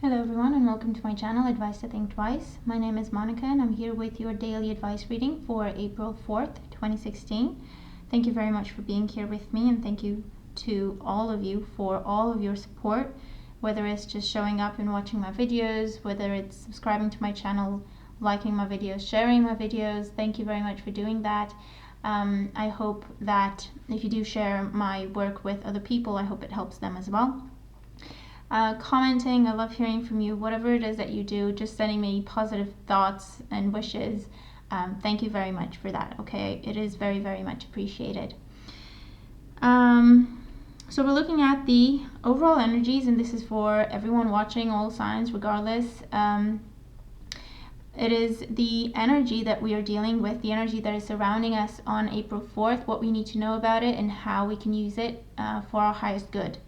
Hello everyone and welcome to my channel Advice to Think Twice. My name is Monica and I'm here with your daily advice reading for April 4th, 2016. Thank you very much for being here with me, and thank you to all of you for all of your support, whether it's just showing up and watching my videos, whether it's subscribing to my channel, liking my videos, sharing my videos. Thank you very much for doing that. I hope that if you do share my work with other people, I hope it helps them as well. Commenting, I love hearing from you. Whatever it is that you do, just sending me positive thoughts and wishes. Thank you very much for that. Okay, it is very, very much appreciated. So we're looking at the overall energies, and this is for everyone watching, all signs, regardless. It is the energy that we are dealing with, the energy that is surrounding us on April 4th, what we need to know about it, and how we can use it for our highest good.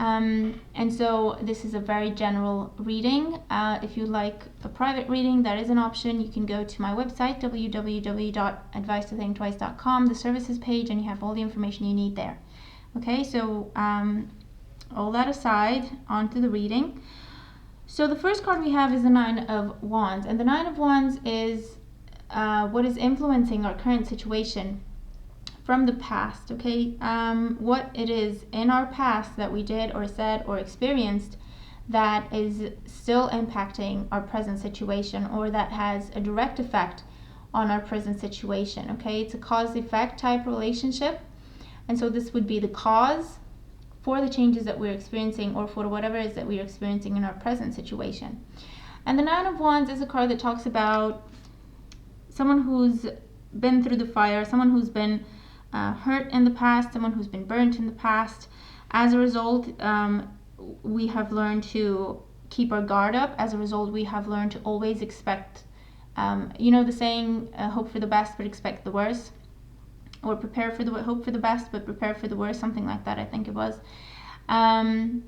And so this is a very general reading. If you like a private reading, that is an option. You can go to my website, www.advicetothinktwice.com, the services page, and you have all the information you need there. Okay, so all that aside, on to the reading. So the first card we have is the Nine of Wands, and the Nine of Wands is what is influencing our current situation from the past. Okay, what it is in our past that we did or said or experienced that is still impacting our present situation, or that has a direct effect on our present situation. Okay, it's a cause-effect type relationship, and so this would be the cause for the changes that we're experiencing, or for whatever it is that we're experiencing in our present situation. And the Nine of Wands is a card that talks about someone who's been through the fire, someone who's been hurt in the past, someone who's been burnt in the past. As a result, we have learned to keep our guard up. As a result, we have learned to always expect, the saying, hope for the best but expect the worst, or hope for the best but prepare for the worst, something like that, I think it was. That's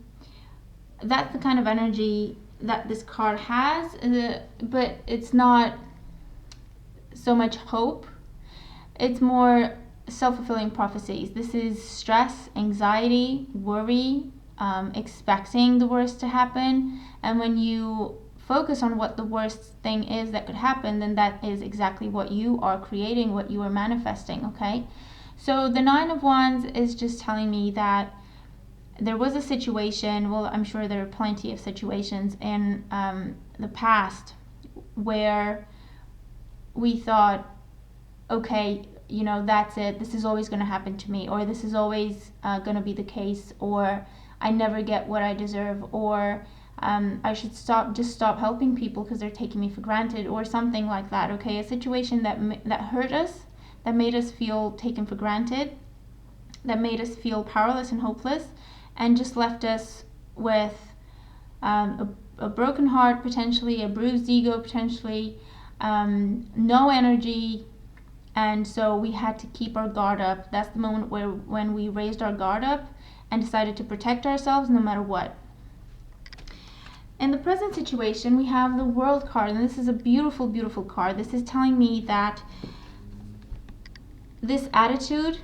the kind of energy that this card has, but it's not so much hope. It's more self-fulfilling prophecies. This is stress, anxiety, worry, expecting the worst to happen. And when you focus on what the worst thing is that could happen, then that is exactly what you are creating, what you are manifesting. Okay, so the Nine of Wands is just telling me that there was a situation, well, I'm sure there are plenty of situations in the past where we thought, okay, that's it, this is always going to happen to me, or this is always going to be the case, or I never get what I deserve, or I should stop helping people because they're taking me for granted, or something like that. Okay, a situation that hurt us, that made us feel taken for granted, that made us feel powerless and hopeless, and just left us with a broken heart, potentially a bruised ego, potentially no energy. And so we had to keep our guard up. That's the moment when we raised our guard up and decided to protect ourselves no matter what. In the present situation, we have the World card, and this is a beautiful, beautiful card. This is telling me that this attitude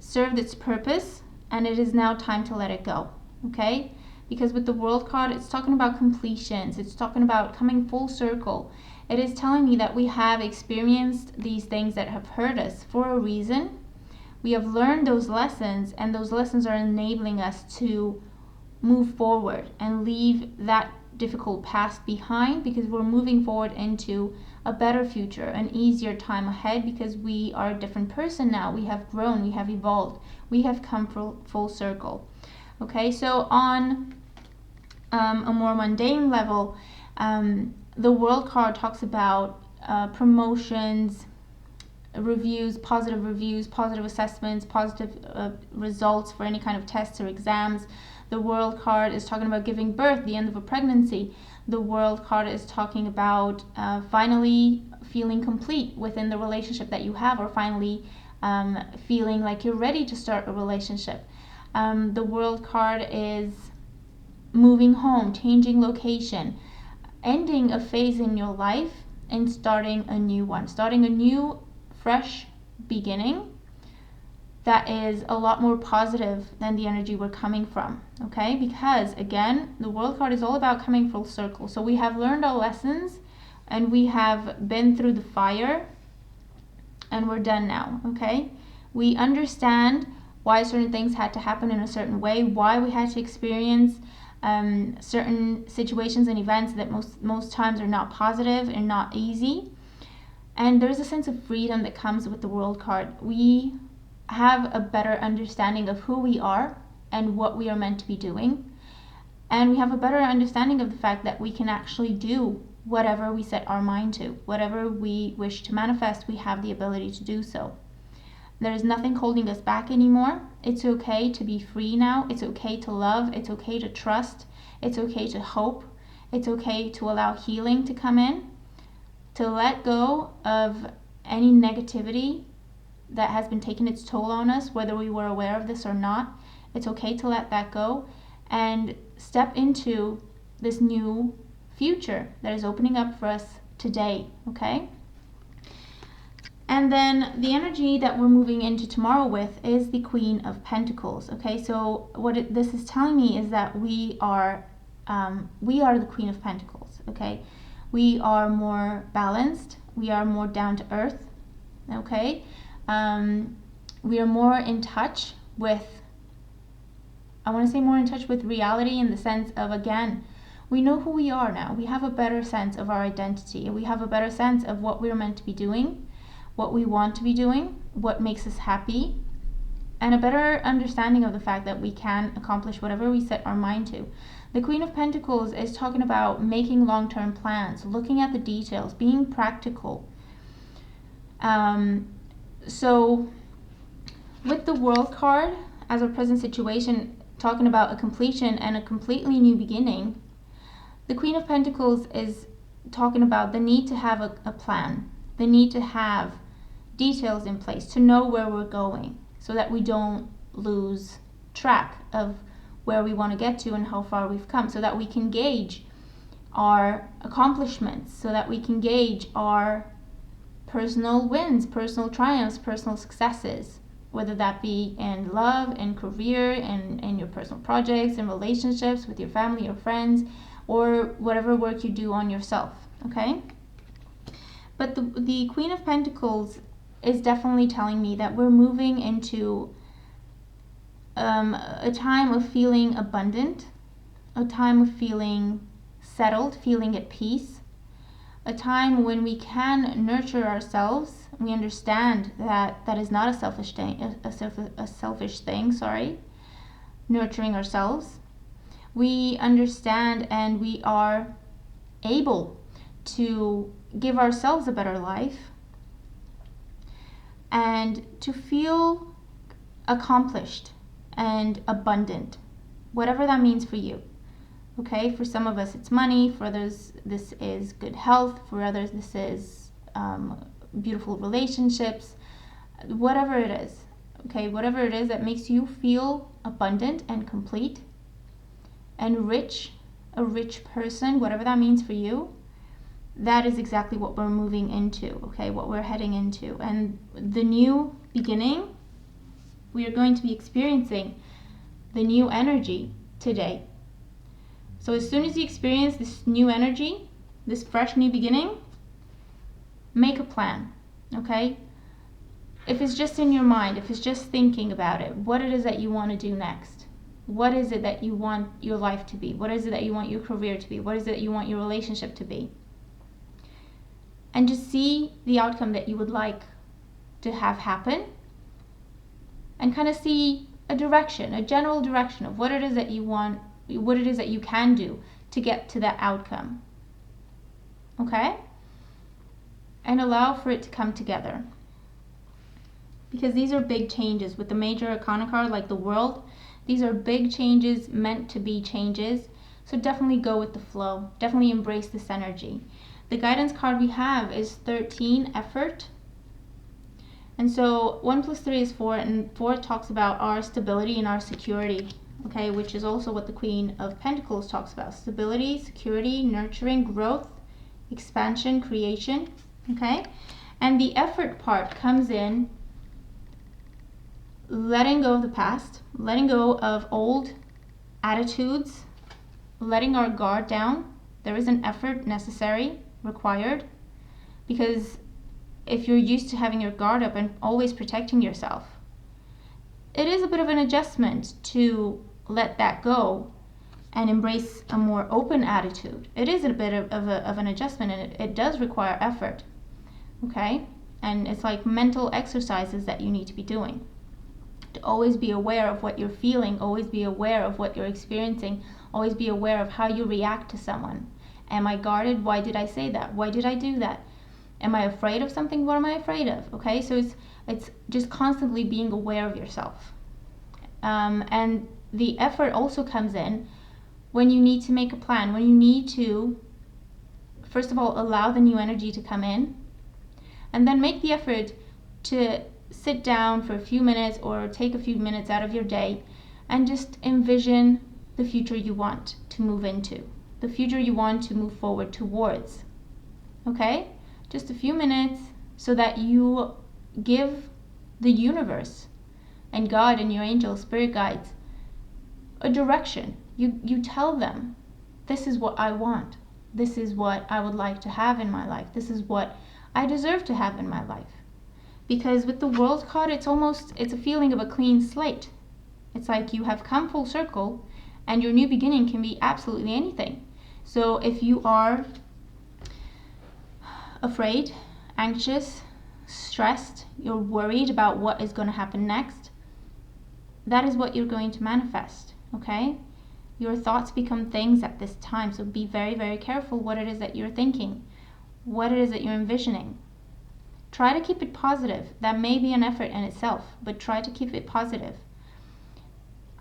served its purpose, and it is now time to let it go. Okay? Because with the World card, it's talking about completions. It's talking about coming full circle. It is telling me that we have experienced these things that have hurt us for a reason. We have learned those lessons, and those lessons are enabling us to move forward and leave that difficult past behind, because we're moving forward into a better future, an easier time ahead, because we are a different person now. We have grown, we have evolved, we have come full circle. Okay, so on a more mundane level, the World card talks about promotions, reviews, positive assessments, positive results for any kind of tests or exams. The World card is talking about giving birth, the end of a pregnancy. The World card is talking about finally feeling complete within the relationship that you have, or finally feeling like you're ready to start a relationship. The World card is moving home, changing location, ending a phase in your life and starting a new one, starting a new fresh beginning that is a lot more positive than the energy we're coming from, okay? Because again, the World card is all about coming full circle. So we have learned our lessons and we have been through the fire and we're done now, okay? We understand why certain things had to happen in a certain way, why we had to experience certain situations and events that most times are not positive and not easy. And there's a sense of freedom that comes with the World card. We have a better understanding of who we are and what we are meant to be doing. And we have a better understanding of the fact that we can actually do whatever we set our mind to. Whatever we wish to manifest, we have the ability to do so. There is nothing holding us back anymore. It's okay to be free now. It's okay to love. It's okay to trust. It's okay to hope. It's okay to allow healing to come in, to let go of any negativity that has been taking its toll on us, whether we were aware of this or not. It's okay to let that go and step into this new future that is opening up for us today, okay? And then the energy that we're moving into tomorrow with is the Queen of Pentacles, okay? So what this is telling me is that we are the Queen of Pentacles, okay? We are more balanced. We are more down to earth, okay? We are more in touch with, I want to say more in touch with reality in the sense of, again, we know who we are now. We have a better sense of our identity. We have a better sense of what we're meant to be doing, what we want to be doing, what makes us happy, and a better understanding of the fact that we can accomplish whatever we set our mind to. The Queen of Pentacles is talking about making long-term plans, looking at the details, being practical. So with the World card as a present situation, talking about a completion and a completely new beginning, the Queen of Pentacles is talking about the need to have a plan, the need to have details in place, to know where we're going so that we don't lose track of where we want to get to and how far we've come, so that we can gauge our accomplishments, so that we can gauge our personal wins, personal triumphs, personal successes, whether that be in love, in career, in your personal projects, in relationships with your family or friends, or whatever work you do on yourself, okay? But the Queen of Pentacles is definitely telling me that we're moving into a time of feeling abundant, a time of feeling settled, feeling at peace, a time when we can nurture ourselves. We understand that that is not a selfish thing, a selfish thing, nurturing ourselves. We understand and we are able to give ourselves a better life and to feel accomplished and abundant, whatever that means for you. Okay, for some of us it's money, for others this is good health, for others this is beautiful relationships, whatever it is. Okay, whatever it is that makes you feel abundant and complete and rich, a rich person, whatever that means for you, that is exactly what we're moving into, okay, what we're heading into. And the new beginning, we are going to be experiencing the new energy today. So as soon as you experience this new energy, this fresh new beginning, make a plan, okay? If it's just in your mind, if it's just thinking about it, what it is that you want to do next. What is it that you want your life to be? What is it that you want your career to be? What is it that you want your relationship to be? And just see the outcome that you would like to have happen, and kind of see a direction, a general direction of what it is that you want, what it is that you can do to get to that outcome. Okay? And allow for it to come together. Because these are big changes with the major arcana card, like the World. These are big changes, meant to be changes. So definitely go with the flow. Definitely embrace this energy. The guidance card we have is 13, effort. And so 1 + 3 is 4, and 4 talks about our stability and our security, okay, which is also what the Queen of Pentacles talks about. Stability, security, nurturing, growth, expansion, creation, okay? And the effort part comes in letting go of the past, letting go of old attitudes, letting our guard down. There is an effort necessary, required, because if you're used to having your guard up and always protecting yourself, it is a bit of an adjustment to let that go and embrace a more open attitude. It is a bit of an adjustment, and it does require effort, okay? And it's like mental exercises that you need to be doing. To always be aware of what you're feeling, always be aware of what you're experiencing, always be aware of how you react to someone. Am I guarded? Why did I say that? Why did I do that? Am I afraid of something? What am I afraid of? Okay, so it's just constantly being aware of yourself. And the effort also comes in when you need to make a plan, when you need to, first of all, allow the new energy to come in, and then make the effort to sit down for a few minutes or take a few minutes out of your day and just envision the future you want to move into, the future you want to move forward towards. Okay? Just a few minutes so that you give the universe and God and your angels, spirit guides, a direction. You tell them, this is what I want. This is what I would like to have in my life. This is what I deserve to have in my life. Because with the World card, it's a feeling of a clean slate. It's like you have come full circle, and your new beginning can be absolutely anything. So if you are afraid, anxious, stressed, you're worried about what is going to happen next, that is what you're going to manifest, okay? Your thoughts become things at this time, so be very, very careful what it is that you're thinking, what it is that you're envisioning. Try to keep it positive. That may be an effort in itself, but try to keep it positive.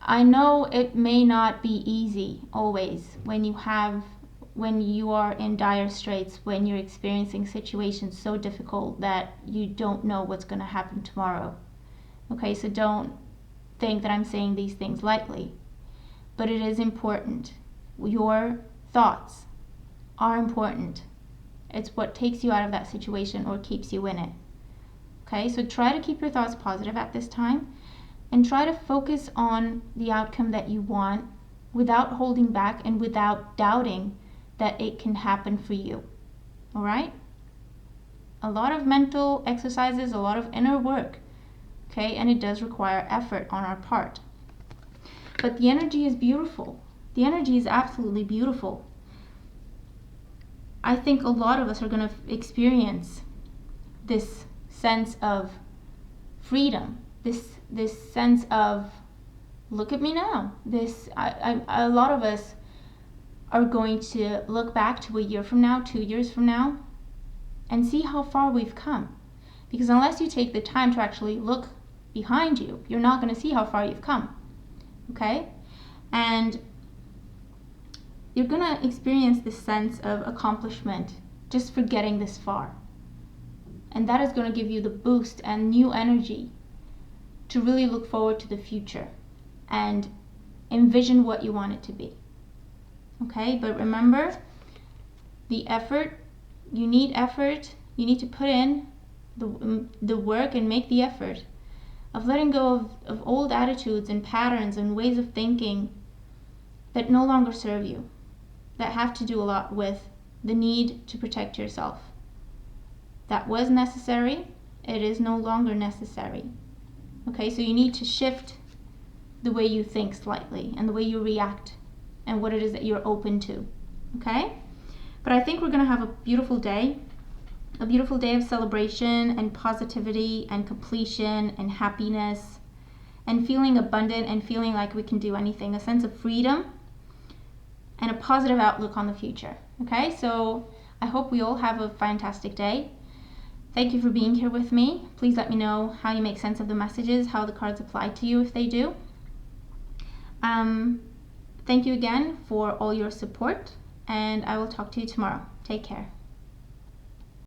I know it may not be easy always when you are in dire straits, when you're experiencing situations so difficult that you don't know what's going to happen tomorrow. Okay, so don't think that I'm saying these things lightly, but it is important. Your thoughts are important. It's what takes you out of that situation or keeps you in it. Okay, so try to keep your thoughts positive at this time and try to focus on the outcome that you want without holding back and without doubting that it can happen for you. All right? A lot of mental exercises, a lot of inner work. Okay, and it does require effort on our part. But the energy is beautiful. The energy is absolutely beautiful. I think a lot of us are going to experience this sense of freedom, this sense of, look at me now. A lot of us are going to look back to a year from now, 2 years from now, and see how far we've come. Because unless you take the time to actually look behind you, you're not going to see how far you've come. Okay? And you're going to experience this sense of accomplishment just for getting this far. And that is going to give you the boost and new energy to really look forward to the future and envision what you want it to be. Okay, but remember, the effort, you need to put in the work and make the effort of letting go of old attitudes and patterns and ways of thinking that no longer serve you, that have to do a lot with the need to protect yourself. That was necessary, it is no longer necessary. Okay, so you need to shift the way you think slightly and the way you react and what it is that you're open to. Okay? But I think we're going to have a beautiful day of celebration and positivity and completion and happiness and feeling abundant and feeling like we can do anything, a sense of freedom and a positive outlook on the future. Okay, so I hope we all have a fantastic day. Thank you for being here with me. Please let me know how you make sense of the messages, how the cards apply to you if they do. Thank you again for all your support, and I will talk to you tomorrow. Take care.